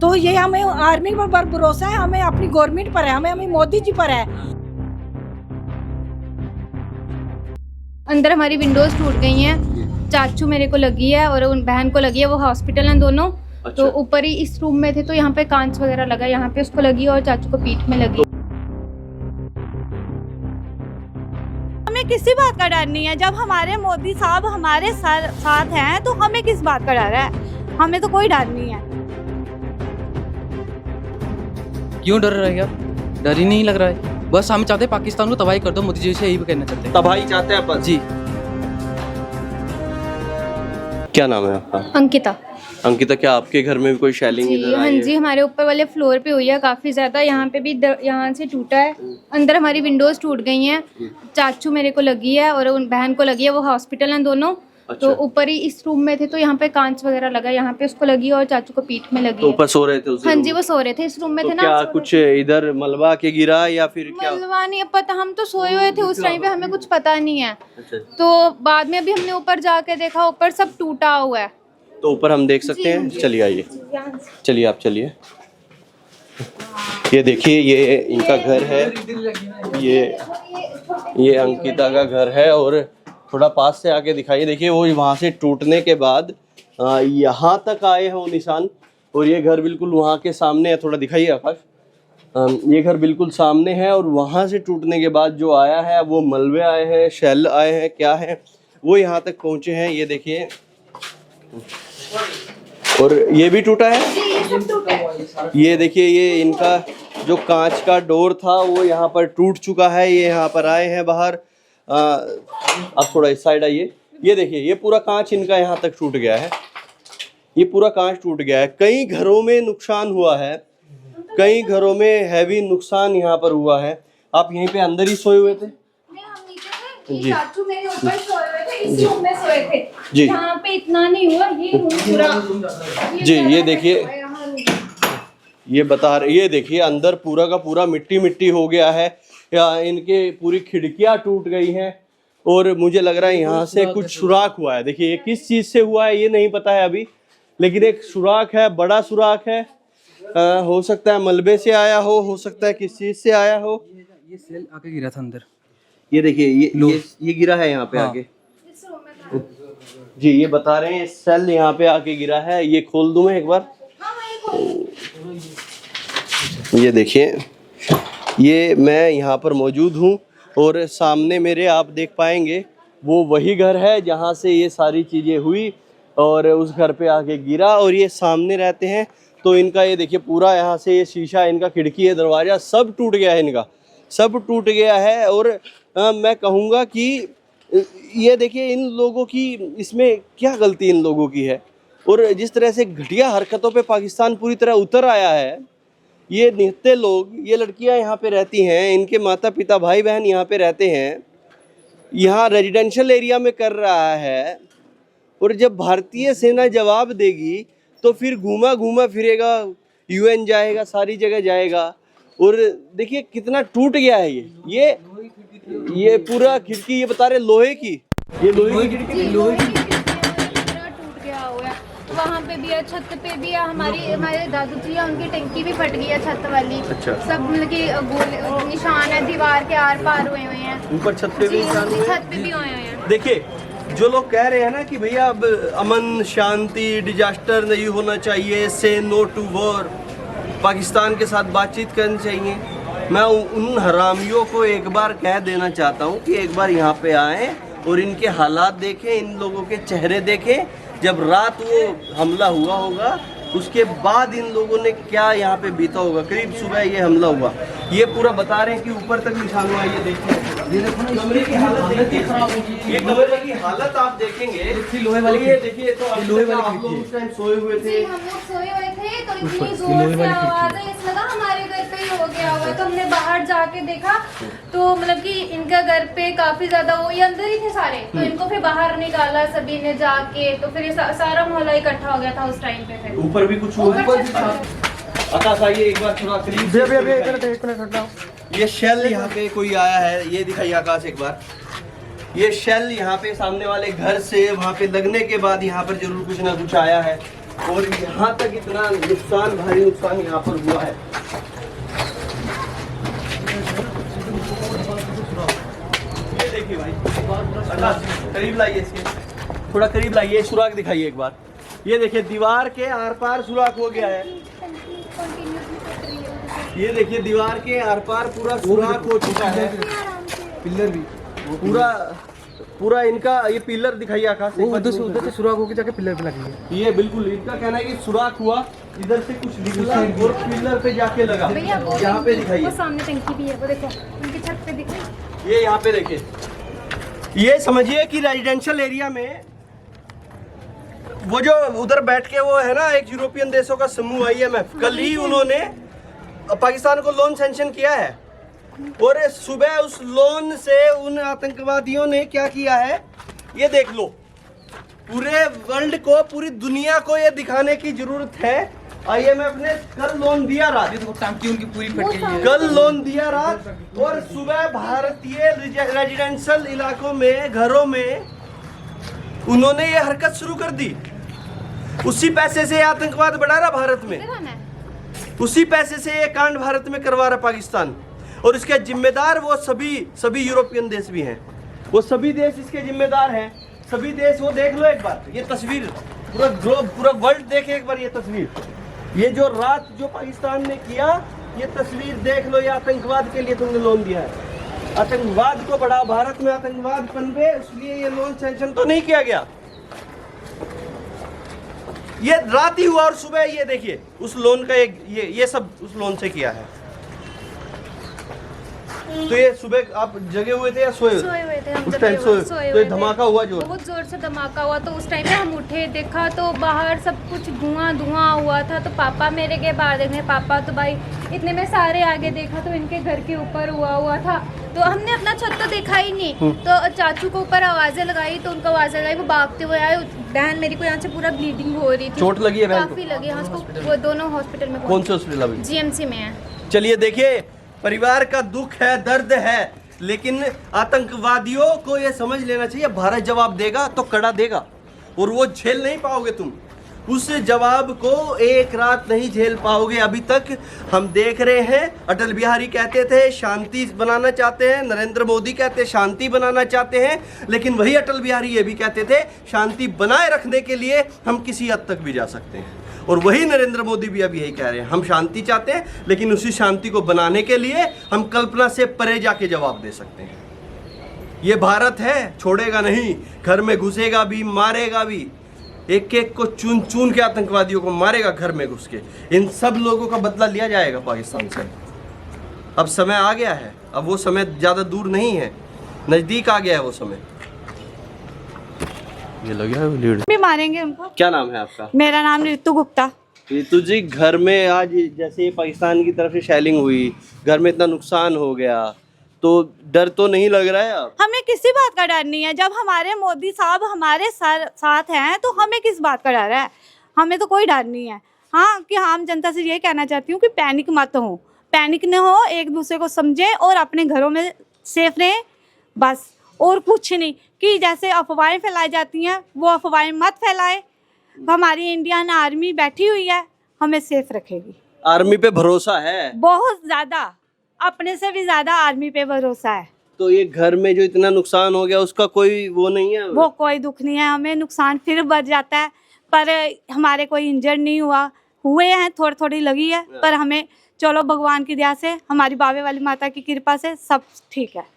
तो ये हमें आर्मी पर भरोसा है, हमें अपनी गवर्नमेंट पर है, हमें मोदी जी पर है। अंदर हमारी विंडोज टूट गई हैं, चाचू मेरे को लगी है और उन बहन को लगी है, वो हॉस्पिटल हैं दोनों। अच्छा। तो ऊपर ही इस रूम में थे, तो यहाँ पे कांच वगैरह लगा, यहाँ पे उसको लगी और चाचू को पीठ में लगी। हमें किसी बात का डर नहीं है। जब हमारे मोदी साहब हमारे साथ हैं तो हमें किस बात का डर है? हमें तो कोई डर नहीं है। क्यों डर रहेगा? डर ही नहीं लग रहा है। बस हम चाहते हैं पाकिस्तान को तबाही कर दो, मोदी जी से यही कहना चाहते हैं। तबाही चाहते हैं अपन जी। क्या नाम है आपका? अंकिता। अंकिता, क्या आपके घर में भी कोई शेलिंग जी इधर हाँ आई जी, है? हमारे ऊपर वाले फ्लोर पे हुई है काफ़ी ज़्यादा, यहाँ पे भी यहाँ से टूटा है। अंदर हमारी विंडोज टूट गई हैं, चाचू मेरे को लगी है और उन बहन को लगी है, वो हॉस्पिटल हैं दोनों। अच्छा। तो ऊपर ही इस रूम में थे, तो यहाँ पे कांच वगैरह लगा, यहाँ पे उसको लगी और चाचू को पीठ में लगी तो है। ऊपर सो रहे थे उस हाँ रूम जी, में? वो सो रहे थे, इस रूम में तो थे ना। क्या कुछ इधर मलबा के गिरा या फिर क्या? मलबा नहीं पता, हम तो सोए हुए थे उस टाइम पे, हमें कुछ पता नहीं है। अच्छा। तो बाद में अभी हमने ऊपर जाके देखा, ऊपर सब टूटा हुआ है। तो ऊपर हम देख सकते हैं? चलिए आइए, चलिए आप चलिए। ये देखिए, ये इनका घर है, ये अंकिता का घर है। और थोड़ा पास से आके दिखाइए, देखिए वो वहाँ से टूटने के बाद यहाँ तक आए हैं वो निशान। और ये घर बिल्कुल वहाँ के सामने है, थोड़ा दिखाइए आकाश। ये घर बिल्कुल सामने है और वहाँ से टूटने के बाद जो आया है वो मलबे आए हैं, शेल आए हैं, क्या है वो यहाँ तक पहुँचे हैं। ये देखिए, और ये भी टूटा है। ये देखिए, ये इनका जो कांच का डोर था वो यहाँ पर टूट चुका है। ये यहाँ पर आए हैं बाहर। अब थोड़ा इस साइड आइए। ये देखिए, ये पूरा कांच इनका यहाँ तक टूट गया है। ये पूरा कांच टूट गया है। कई घरों में नुकसान हुआ है, कई घरों में हैवी नुकसान यहाँ पर हुआ है। आप यहीं पे अंदर ही सोए हुए थे? जी। चाचू मेरे ऊपर सोए हुए थे, इस रूम में सोए थे जी। यहाँ पे इतना नहीं हुआ, ये रूम पूरा। जी, ये देखिए, ये बता रहे, ये देखिए अंदर पूरा का पूरा मिट्टी मिट्टी हो गया है। या इनके पूरी खिड़कियां टूट गई हैं और मुझे लग रहा है यहाँ से कुछ सुराख हुआ है। देखिए, ये किस चीज़ से हुआ है ये नहीं पता है अभी, लेकिन एक सुराख है, बड़ा सुराख है। हो सकता है मलबे से आया हो सकता है किस चीज़ से आया हो। ये सेल आके गिरा था अंदर। ये देखिए, ये गिरा है यहाँ पे हाँ। आके। जी, ये बता रहे हैं सेल यहाँ पे आके गिरा है। ये खोल दूं मैं एक बार? ये देखिए, ये मैं यहाँ पर मौजूद हूँ और सामने मेरे आप देख पाएंगे वो वही घर है जहाँ से ये सारी चीज़ें हुई और उस घर पे आके गिरा। और ये सामने रहते हैं तो इनका ये देखिए पूरा यहाँ से ये शीशा, इनका खिड़की है, दरवाज़ा सब टूट गया है, इनका सब टूट गया है। और मैं कहूँगा कि ये देखिए, इन लोगों की इसमें क्या गलती इन लोगों की है। और जिस तरह से घटिया हरकतों पे पाकिस्तान पूरी तरह उतर आया है। ये निहत्ते लोग, ये लड़कियां यहाँ पे रहती हैं, इनके माता पिता भाई बहन यहाँ पे रहते हैं, यहाँ रेजिडेंशियल एरिया में कर रहा है। और जब भारतीय सेना जवाब देगी तो फिर घूमा घूमा फिरेगा, यूएन जाएगा, सारी जगह जाएगा। और देखिए कितना टूट गया है ये पूरा खिड़की, ये बता रहे लोहे की, ये लोहे की खिड़की, लोहे की टूट गया हुआ है। वहाँ पे भी है, छत पे भी है। हमारे दादू जी है, उनकी टंकी भी फट गई है, छत वाली। अच्छा। सब मतलब कि गोले निशान है, दीवार के आर पार हुए हुए हैं। ऊपर छत पे भी निशान हुए हैं। छत पे भी हुए हैं। देखिए, जो लोग कह रहे हैं ना कि भैया अब अमन शांति, डिजास्टर नहीं होना चाहिए, से नो टू वॉर, पाकिस्तान के साथ बातचीत करनी चाहिए, मैं उन हरामियों को एक बार कह देना चाहता हूँ कि एक बार यहाँ पे आएँ और इनके हालात देखें, इन लोगों के चेहरे देखें। जब रात वो हमला हुआ होगा उसके बाद इन लोगों ने क्या यहाँ पे बीता होगा। करीब सुबह ये हमला हुआ, ये पूरा बता रहे हैं कि ऊपर तक निशान हुआ। ये देखिए, कमरे की हालत देखिए, ये कमरे की हालत आप देखेंगे। लोहे वाली, ये देखिए, तो लोहे वाली आप लोग उस टाइम सोए हुए थे। हम लोग सोए हुए थे तो इतनी जोर से आवाज है, इस लगा हमारे घर पे ही हो गया हुआ। तो हमने बाहर जाके देखा तो मतलब कि इनका घर पे काफी ज्यादा, वो ये अंदर ही थे सारे, तो इनको फिर बाहर निकाला सभी ने जाके। तो फिर ये सारा मोहल्ला इकट्ठा हो गया था उस टाइम पे। फिर ऊपर भी कुछ हुआ, ऊपर भी था। आकाश आइए एक बार थोड़ा करीब से। ये शेल यहाँ पे कोई आया है, ये दिखाइए आकाश एक बार। ये शेल यहाँ पे सामने वाले घर से वहाँ पे लगने के बाद यहाँ पर जरूर कुछ ना कुछ आया है। और यहाँ तक इतना नुकसान, भारी नुकसान यहाँ पर हुआ है। ये देखिए भाई, करीब लाइए इसके, थोड़ा करीब लाइए, सुराख दिखाइए एक बार। ये देखिए दीवार के आर पार सुराख हो गया है। ये देखिए दीवार के आर पार पूरा सुराख हो चुका है। पिलर भी पूरा इनका ये पिलर दिखाइए आकाश, उधर से सुराख होके जाके पिलर पे लगी है। ये बिल्कुल इनका कहना है कि सुराख हुआ, इधर से कुछ निकला और पिलर पे जाके लगा। भैया वो यहाँ पे दिखाइए, वो सामने टंकी भी है, वो देखो उनकी छत पे दिख रही है। ये यहाँ पे देखिए। ये समझिए कि रेजिडेंशियल एरिया में वो जो उधर बैठ के वो है ना, एक यूरोपियन देशों का समूह IMF, कल ही उन्होंने पाकिस्तान को लोन सैंक्शन किया है और सुबह उस लोन से उन आतंकवादियों ने क्या किया है ये देख लो। पूरे वर्ल्ड को, पूरी दुनिया को ये दिखाने की जरूरत है। IMF ने कल लोन दिया रात, टांकी उनकी पूरी फट गई है। कल लोन दिया रात और सुबह भारतीय रेजिडेंशियल इलाकों में, घरों में उन्होंने ये हरकत शुरू कर दी। उसी पैसे से आतंकवाद बढ़ा रहा भारत में, उसी पैसे से ये कांड भारत में करवा रहा पाकिस्तान। और इसके जिम्मेदार वो सभी यूरोपियन देश भी हैं, वो सभी देश इसके जिम्मेदार हैं। सभी देश, वो देख लो एक बार ये तस्वीर, पूरा ग्लोब, पूरा वर्ल्ड देखे एक बार ये तस्वीर। ये जो रात जो पाकिस्तान ने किया, ये तस्वीर देख लो। ये आतंकवाद के लिए तुमने लोन दिया है, आतंकवाद को बढ़ाओ, भारत में आतंकवाद पनपे, इसलिए ये लोन सैंक्शन तो नहीं किया गया। ये रात ही हुआ और सुबह ये देखिए उस लोन का एक ये सब उस लोन से किया है। तो ये सुबह आप जगे हुए थे या सोए हुए थे हम, उस टाइम सोए? तो ये धमाका हुआ जो बहुत जोर से धमाका हुआ, तो उस टाइम पे हम उठे, देखा तो बाहर सब कुछ धुआं हुआ था। तो पापा मेरे के बाहर देखने, पापा तो भाई इतने में सारे आगे देखा तो इनके घर के ऊपर हुआ था। तो हमने अपना छत तो देखा ही नहीं, तो चाचू को ऊपर आवाजें लगाई, तो उनको आवाजें लगाई, वो भागते हुए आए। बहन मेरी को यहाँ से पूरा ब्लीडिंग हो रही थी, चोट लगी है बहन को? काफी लगी है उसको, वो दोनों हॉस्पिटल में। कौन से हॉस्पिटल अभी? GMC में है। चलिए देखिए, परिवार का दुख है, दर्द है, लेकिन आतंकवादियों को यह समझ लेना चाहिए भारत जवाब देगा तो कड़ा देगा और वो झेल नहीं पाओगे तुम। उस जवाब को एक रात नहीं झेल पाओगे। अभी तक हम देख रहे हैं, अटल बिहारी कहते थे शांति बनाना चाहते हैं, नरेंद्र मोदी कहते शांति बनाना चाहते हैं, लेकिन वही अटल बिहारी ये भी कहते थे शांति बनाए रखने के लिए हम किसी हद तक भी जा सकते हैं। और वही नरेंद्र मोदी भी अब यही कह रहे हैं, हम शांति चाहते हैं, लेकिन उसी शांति को बनाने के लिए हम कल्पना से परे जाके जवाब दे सकते हैं। ये भारत है, छोड़ेगा नहीं, घर में घुसेगा भी, मारेगा भी, एक एक को चुन चुन के आतंकवादियों को मारेगा घर में घुस के। इन सब लोगों का बदला लिया जाएगा पाकिस्तान से। अब समय आ गया है, अब वो समय ज़्यादा दूर नहीं है, नज़दीक आ गया है वो समय। ये लग गया लीड भी मारेंगे उनको। क्या नाम है आपका? मेरा नाम ऋतु गुप्ता। ऋतु जी, घर में आज जैसे पाकिस्तान की तरफ से शेलिंग हुई, घर में इतना नुकसान हो गया, तो डर तो नहीं लग रहा है आप? हमें किसी बात का डर नहीं है। जब हमारे मोदी साहब हमारे साथ हैं तो हमें किस बात का डर है? हमें तो कोई डर नहीं है। हाँ, कि आम जनता से ये कहना चाहती हूँ कि पैनिक मत हो, पैनिक न हो, एक दूसरे को समझे और अपने घरों में सेफ रहें, बस। और कुछ नहीं, कि जैसे अफवाहें फैलाई जाती हैं वो अफवाहें मत फैलाएं। हमारी इंडियन आर्मी बैठी हुई है, हमें सेफ रखेगी। आर्मी पे भरोसा है? बहुत ज़्यादा, अपने से भी ज़्यादा आर्मी पे भरोसा है। तो ये घर में जो इतना नुकसान हो गया उसका कोई वो नहीं है? वो कोई दुख नहीं है, हमें नुकसान फिर बढ़ जाता है, पर हमारे कोई इंजर्ड नहीं हुए हैं, थोड़ी थोड़ी लगी है, पर हमें चलो भगवान की दया से, हमारी बाबे वाली माता की कृपा से सब ठीक है।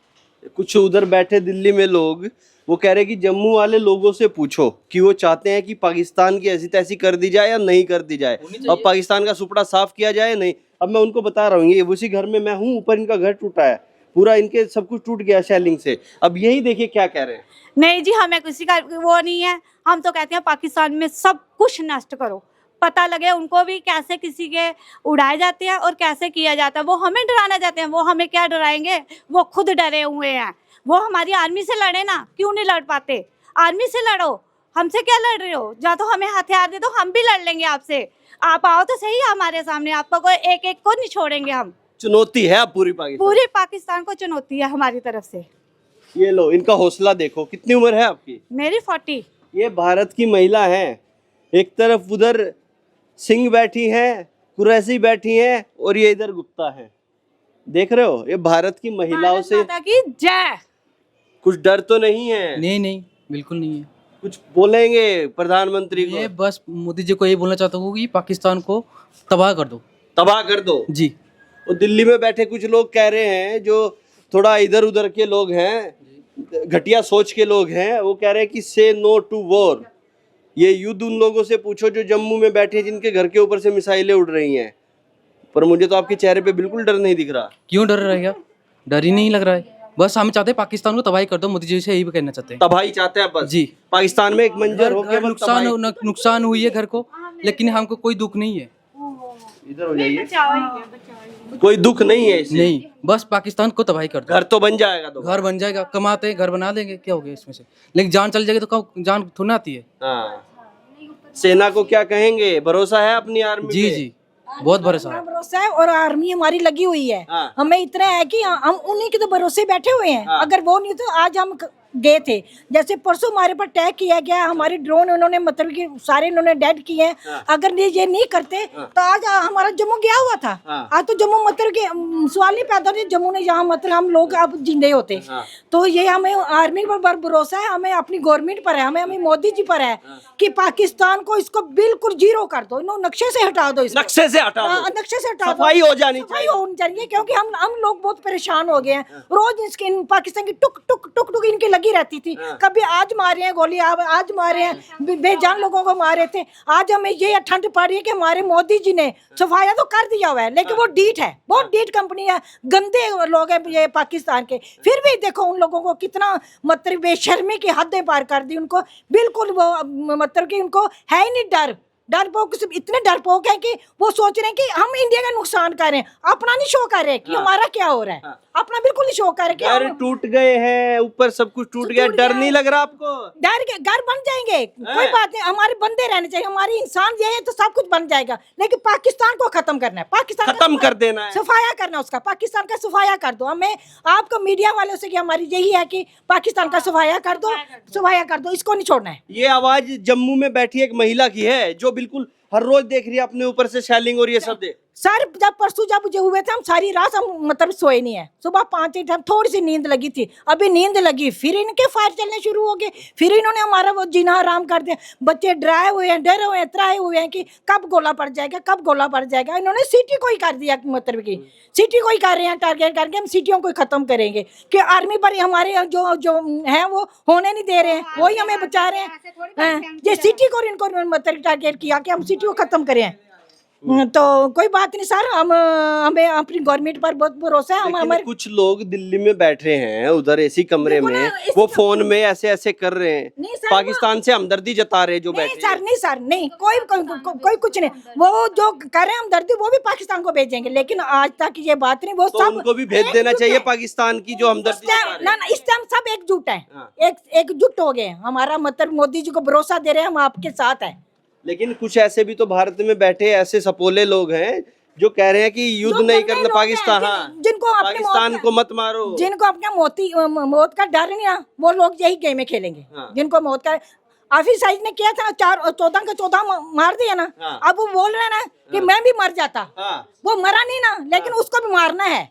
कुछ उधर बैठे दिल्ली में लोग वो कह रहे कि जम्मू वाले लोगों से पूछो कि वो चाहते हैं कि पाकिस्तान की ऐसी तैसी कर दी जाए या नहीं कर दी जाए, अब पाकिस्तान का सुपड़ा साफ किया जाए नहीं। अब मैं उनको बता रहा हूँ, ये उसी घर में मैं हूँ, ऊपर इनका घर टूटा है पूरा, इनके सब कुछ टूट गया शेलिंग से। अब यही देखिए क्या कह रहे हैं। नहीं जी, हमें किसी का वो नहीं है, हम तो कहते हैं पाकिस्तान में सब कुछ नष्ट करो, पता लगे उनको भी कैसे किसी के उड़ाए जाते हैं और कैसे किया जाता है। वो हमें डराना चाहते हैं, वो हमें क्या डराएंगे, वो खुद डरे हुए हैं। वो हमारी आर्मी से लड़े ना, क्यों नहीं लड़ पाते? आर्मी से लड़ो, हमसे क्या लड़ रहे हो? या तो हमें हथियार दे दो, हम भी लड़ लेंगे आपसे। आप आओ तो सही हमारे सामने, आपको कोई एक एक को नहीं छोड़ेंगे हम। चुनौती है पूरी पाकिस्तान को चुनौती है हमारी तरफ से। ये लो, इनका हौसला देखो। कितनी उम्र है आपकी? मेरी 40। ये भारत की महिला हैं, एक तरफ उधर सिंह बैठी हैं, कुरैशी बैठी हैं और ये इधर गुप्ता है। देख रहे हो, ये भारत की महिलाओं भारत से माता की जय। कुछ डर तो नहीं है? नहीं नहीं, बिल्कुल नहीं है। कुछ बोलेंगे प्रधानमंत्री को? ये बस मोदी जी को ये बोलना चाहता हूँ कि पाकिस्तान को तबाह कर दो। तबाह कर दो जी। और दिल्ली में बैठे कुछ लोग कह रहे हैं, जो थोड़ा इधर उधर के लोग हैं, घटिया सोच के लोग हैं, वो कह रहे हैं कि से नो टू वॉर। ये युद्ध उन लोगों से पूछो जो जम्मू में बैठे हैं, जिनके घर के ऊपर से मिसाइलें उड़ रही हैं। पर मुझे तो आपके चेहरे पे बिल्कुल डर नहीं दिख रहा। क्यों डर रहेगा? डर ही नहीं लग रहा है। बस हम चाहते हैं पाकिस्तान को तबाही कर दो, मोदी जी से यही कहना चाहते हैं। तबाही चाहते हैं बस? जी। पाकिस्तान में एक मंजर हो घर नुकसान हुई है घर को, लेकिन हमको कोई दुख नहीं है। इधर हो जाइए। कोई दुख नहीं है इससे? नहीं, बस पाकिस्तान को तबाही कर दो। घर तो बन जाएगा, तो घर बन जाएगा, कमाते हैं घर बना देंगे, क्या हो गया इसमें से। लेकिन जान चल जाएगी तो जान थोड़ी आती है। हाँ। सेना को क्या कहेंगे? भरोसा है अपनी आर्मी जी पे? जी, बहुत भरोसा है। भरोसा है और आर्मी हमारी लगी हुई है। हाँ। हमें इतना है कि हम उन्हीं के तो भरोसे बैठे हुए हैं। हाँ। अगर वो नहीं तो आज हम गए थे। जैसे परसों हमारे पर अटैक किया गया, हमारे ड्रोन उन्होंने मतलब कि सारे इन्होंने डेड किए हैं। हाँ। अगर ये नहीं करते तो आज हमारा जम्मू गया हुआ था। हाँ। आज तो जम्मू मतलब कि सवाल नहीं पैदा होता जम्मू ने यहाँ मतलब हम लोग अब जिंदे होते। हाँ। तो ये हमें आर्मी पर भरोसा है, हमें अपनी गवर्नमेंट पर है, हमें मोदी जी पर है कि पाकिस्तान को इसको बिल्कुल जीरो कर दो, इन्होंने नक्शे से हटा दो, इसको नक्शे से हटा दो। नक्शे से हटा दो। सफाई हो जानी सफाई होनी चाहिए, क्योंकि हम लोग बहुत परेशान हो गए हैं। रोज इसके पाकिस्तान की टुक टुक टुक टुक इनकी लगी रहती थी। कभी आज मारे हैं गोली, आज मारे हैं, बेजान लोगों को मारे थे। आज हमें ये ठंड पड़ रही है कि हमारे मोदी जी ने सफाया तो कर दिया हुआ है, लेकिन वो डीठ है, बहुत डीठ कंपनी है, गंदे लोग हैं ये पाकिस्तान के। फिर भी देखो उन लोगों को कितना मतलब बेशर्मी की हदें पार कर दी उनको। बिल्कुल वो मतलब कि उनको है ही नहीं डरपोक, इतने डरपोक है कि वो सोच रहे हैं कि हम इंडिया का नुकसान कर रहे हैं, अपना नहीं शो कर रहे हैं कि हमारा क्या हो रहा है। अपना बिल्कुल नहीं शो कर रहे कि घर टूट गए हैं, ऊपर सब कुछ टूट गया, डर नहीं लग रहा आपको? घर बन जाएंगे, कोई बात नहीं, हमारे बंदे रहने चाहिए, हमारे इंसान ये है तो सब कुछ बन जाएगा। लेकिन पाकिस्तान को खत्म करना है, पाकिस्तान खत्म कर देना है, सफाया करना उसका, पाकिस्तान का सफाया कर दो। हमें आपको मीडिया वालों से कि हमारी यही है कि पाकिस्तान का सफाया कर दो, सफाया कर दो, इसको नहीं छोड़ना है। ये आवाज जम्मू में बैठी एक महिला की है, जो बिल्कुल हर रोज देख रही है अपने ऊपर से शेलिंग और ये सब दे। सर जब परसों जब मुझे हुए थे, हम सारी रात हम मतलब सोए नहीं है। सुबह 5 टाइम थोड़ी सी नींद लगी थी, अभी नींद लगी, फिर इनके फायर चलने शुरू हो गए, फिर इन्होंने हमारा वो जीना हराम कर दिया। बच्चे डराए हुए हैं, डरे हुए हैं, त्राए हुए हैं कि कब गोला पड़ जाएगा, कब गोला पड़ जाएगा। इन्होंने सिटी को ही कर दिया, मतलब की सिटी को ही कर रहे हैं, टारगेट करके हम सिटियों को खत्म करेंगे कि आर्मी पर हमारे जो जो है वो होने नहीं दे रहे हैं, वही हमें बचा रहे हैं। ये सिटी को इनको मतलब टारगेट किया कि हम सिटी को खत्म करें। तो कोई बात नहीं सर, हमें अपनी गवर्नमेंट पर बहुत भरोसा है। हम हमारे कुछ लोग दिल्ली में बैठे हैं उधर एसी कमरे में, वो फोन में ऐसे ऐसे कर रहे हैं, पाकिस्तान से हमदर्दी जता रहे जो बैठे। नहीं सर नहीं, कोई कुछ नहीं, वो जो कर रहे हैं हमदर्दी वो भी पाकिस्तान को भेजेंगे, लेकिन आज तक ये बात नहीं। वो तो सब उनको भी भेज देना चाहिए पाकिस्तान की जो हमदर्दी ना, इस टाइम सब एकजुट है, एकजुट हो गए। हमारा मतलब मोदी जी को भरोसा दे रहे हैं, हम आपके साथ हैं। लेकिन कुछ ऐसे भी तो भारत में बैठे ऐसे सपोले लोग हैं जो कह रहे हैं कि युद्ध नहीं करना पाकिस्तान, जिनको पाकिस्तान को मत मारो, जिनको अपने मौत का डर नहीं है, वो लोग यही गेम में खेलेंगे। जिनको मौत का हाफिज सईद ने किया था 14 का 14 मार दिया ना। अब वो बोल रहे हैं ना कि मैं भी मर जाता, वो मरा नहीं ना, लेकिन उसको भी मारना है।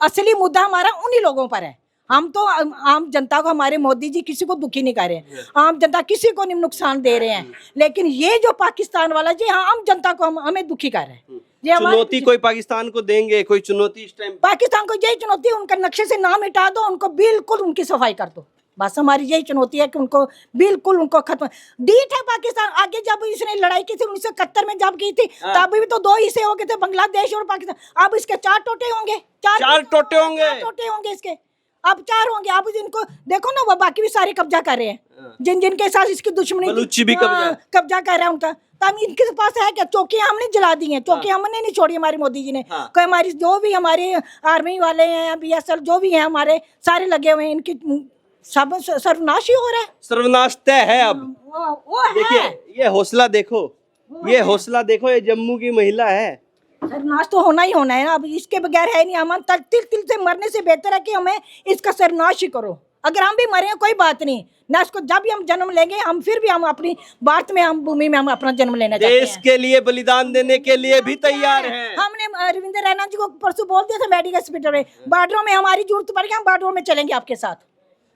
असली मुद्दा हमारा उन्हीं लोगों पर है। हम तो आम जनता को, हमारे मोदी जी किसी को दुखी नहीं कर रहे हैं, आम जनता किसी को नहीं नुकसान दे रहे हैं, लेकिन ये जो पाकिस्तान वाला जी आम जनता को हमें दुखी कर रहे हैं। ये चुनौती कोई पाकिस्तान को देंगे, कोई चुनौती इस टाइम पाकिस्तान को यही चुनौती है, उनका नक्शे से नाम हटा दो, उनको बिल्कुल उनकी सफाई कर दो, बस हमारी यही चुनौती है कि उनको बिल्कुल उनको खत्म। डीठ है पाकिस्तान। आगे जब इसने लड़ाई की थी 1971 में जब की थी, तब भी तो 2 हिस्से हो गए थे, बांग्लादेश और पाकिस्तान। अब इसके 4 टोटे होंगे, 4 टोटे होंगे इसके, अब 4 होंगे। अब इनको देखो ना, वो बाकी भी सारे कब्जा कर रहे हैं, जिनके साथ इसकी दुश्मनी भी कब्जा कर रहा है उनका। तब इनके पास है क्या? चौकियां हमने जला दी हैं, चौकियां हमने नहीं छोड़ी हमारे मोदी जी ने। कोई हमारी जो भी हमारे आर्मी वाले हैं, BSF जो भी हैं हमारे, सारे लगे हुए हैं, इनकी सब सर्वनाश ही हो रहा है। सर्वनाश तय है। अब वो देखिए ये हौसला देखो, ये हौसला देखो, ये जम्मू की महिला है। सर्वनाश तो होना ही होना है ना, अब इसके बगैर है नहीं। हम तिल तिल से मरने से बेहतर है कि हमें इसका सर्वनाश ही करो, अगर हम भी मरे हैं कोई बात नहीं ना, इसको जब भी हम जन्म लेंगे हम फिर भी हम अपनी भारत में हम भूमि में हम अपना जन्म लेना चाहते देश हैं। के लिए बलिदान देने के लिए भी तैयार हैं। हमने रविंद्र रैना जी को परसों बोल दिया था मेडिकल हॉस्पिटल में, बॉर्डरों में हमारी जरूरत पड़ेगी हम बॉर्डरों में चलेंगे आपके साथ।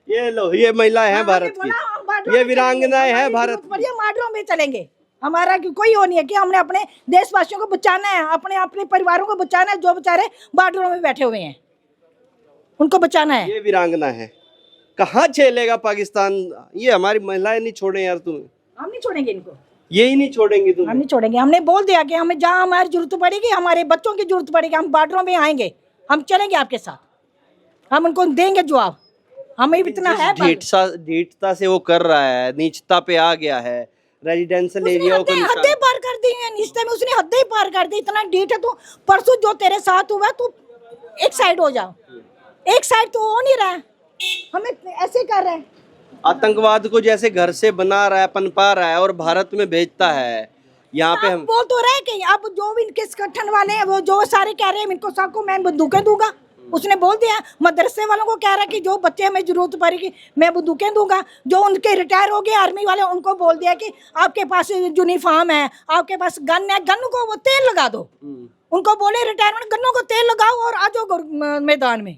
ये लो, ये महिलाएं हैं भारत हमने बोला, हम बॉर्डरों की, ये में वीरांगनाएं चलेंगे, हैं हमारी भारत जरूरत पड़ी, हम बॉर्डरों में चलेंगे। हमारा कोई वो नहीं है कि हमने अपने देशवासियों को बचाना है, अपने अपने परिवारों को बचाना है जो बेचारे बॉर्डरों में बैठे हुए हैं उनको बचाना है। ये वीरांगना है, कहाँ झेलेगा पाकिस्तान? ये हमारी महिलाएं नहीं छोड़े यार, तुम्हें हम नहीं छोड़ेंगे इनको, यही नहीं छोड़ेंगे हम तुम्हें। नहीं छोड़ेंगे। हमने बोल दिया कि हमें जहाँ हमारी जरूरत पड़ेगी, हमारे बच्चों की जरूरत पड़ेगी, हम बॉर्डरों में आएंगे, हम चलेंगे आपके साथ, हम उनको देंगे जवाब। हमें भी इतना है ढीठता से वो कर रहा है, नीचता पे आ गया है, रेजिडेंशियल एरिया को हदें पार कर दी हैं निश्चय में, उसने हदें पार कर दी। इतना ढीठ है तू, परसों जो तेरे साथ हुआ तू एक साइड हो जाओ, एक साइड तो हो नहीं रहा है, हमें ऐसे कर रहे हैं। आतंकवाद को जैसे घर से बना रहा है, पनपा रहा है और भारत में भेजता है। यहाँ पे हम बोल तो रहे कि अब जो भी इनके संगठन वाले हैं वो जो सारे कह रहे हैं इनको सबको मैं बंदूकें दूंगा, उसने बोल दिया। मदरसे वालों को कह रहा है कि जो बच्चे हमें जरूरत पड़ेगी मैं बंदूकें दूंगा। जो उनके रिटायर हो गए आर्मी वाले उनको बोल दिया कि आपके पास यूनिफॉर्म है, आपके पास गन है, गन को वो तेल लगा दो। उनको बोले रिटायरमेंट गन्नों को तेल लगाओ और आ जाओ मैदान में।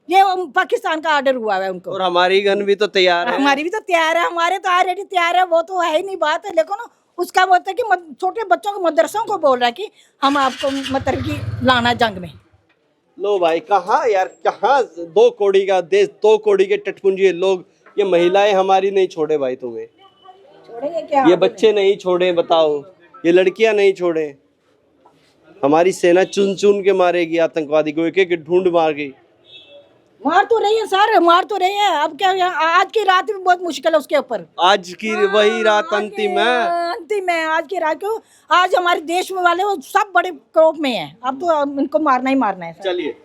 ये पाकिस्तान का ऑर्डर हुआ है उनको। और हमारी गन भी तो तैयार है, हमारी भी तो तैयार है, हमारे तो ऑलरेडी तैयार है, वो तो है ही नहीं बात है। लेकिन उसका बोलता है कि छोटे बच्चों को मदरसों को बोल रहा है कि हम आपको मतलब कि लाना जंग में। लो भाई कहाँ यार, कहाँ 2 कौड़ी का देश, 2 कौड़ी के टटपुंजी लोग। ये महिलाएं हमारी नहीं छोड़े भाई तुम्हें, छोड़ेंगे क्या? ये बच्चे नहीं छोड़े, बताओ ये लड़कियां नहीं छोड़े। हमारी सेना चुन चुन के मारेगी आतंकवादी को, एक एक ढूंढ मार गई। मार तो रही है सर, मार तो रही है। अब क्या आज की रात भी बहुत मुश्किल है उसके ऊपर। आज की वही रात अंतिम है, अंतिम है आज की रात को। आज हमारे देश में वाले वो सब बड़े क्रोप में है, अब तो इनको मारना ही मारना है। चलिए।